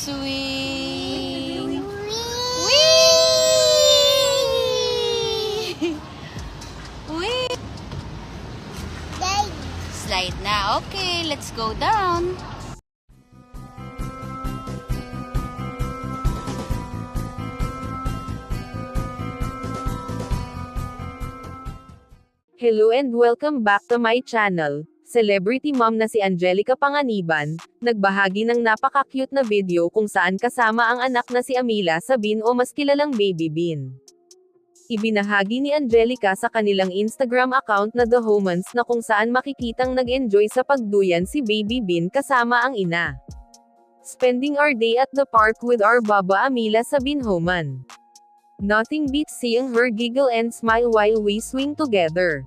Swing. Whee! Whee! Slide na. Okay, let's go down. Hello and welcome back to my channel. Celebrity mom na si Angelica Panganiban, nagbahagi ng napaka-cute na video kung saan kasama ang anak na si Amila Sabin o mas kilalang Baby Bean. Ibinahagi ni Angelica sa kanilang Instagram account na The Homans na kung saan makikitang nag-enjoy sa pagduyan si Baby Bean kasama ang ina. Spending our day at the park with our Baba Amila Sabin Homan. Nothing beats seeing her giggle and smile while we swing together.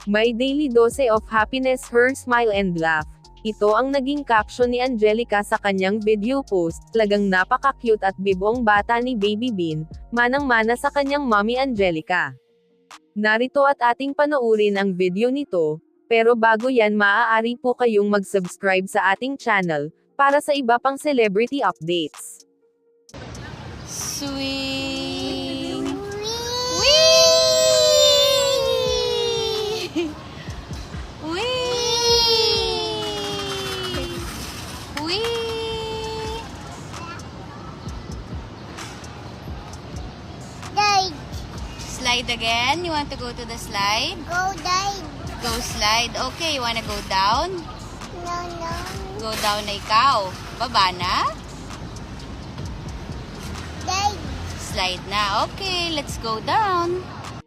My daily dose of happiness, her smile and laugh. Ito ang naging caption ni Angelica sa kanyang video post. Talagang napaka-cute at bibong bata ni Baby Bean, manang-mana sa kanyang mommy Angelica. Narito at ating panoorin ang video nito, pero bago yan maaari po kayong mag-subscribe sa ating channel, para sa iba pang celebrity updates. Swing. Whee! Whee! Whee! Slide again. You want to go to the slide? Go slide. Okay, you wanna go down? Go down na ikaw. Baba na? Slide na. Okay, let's go down.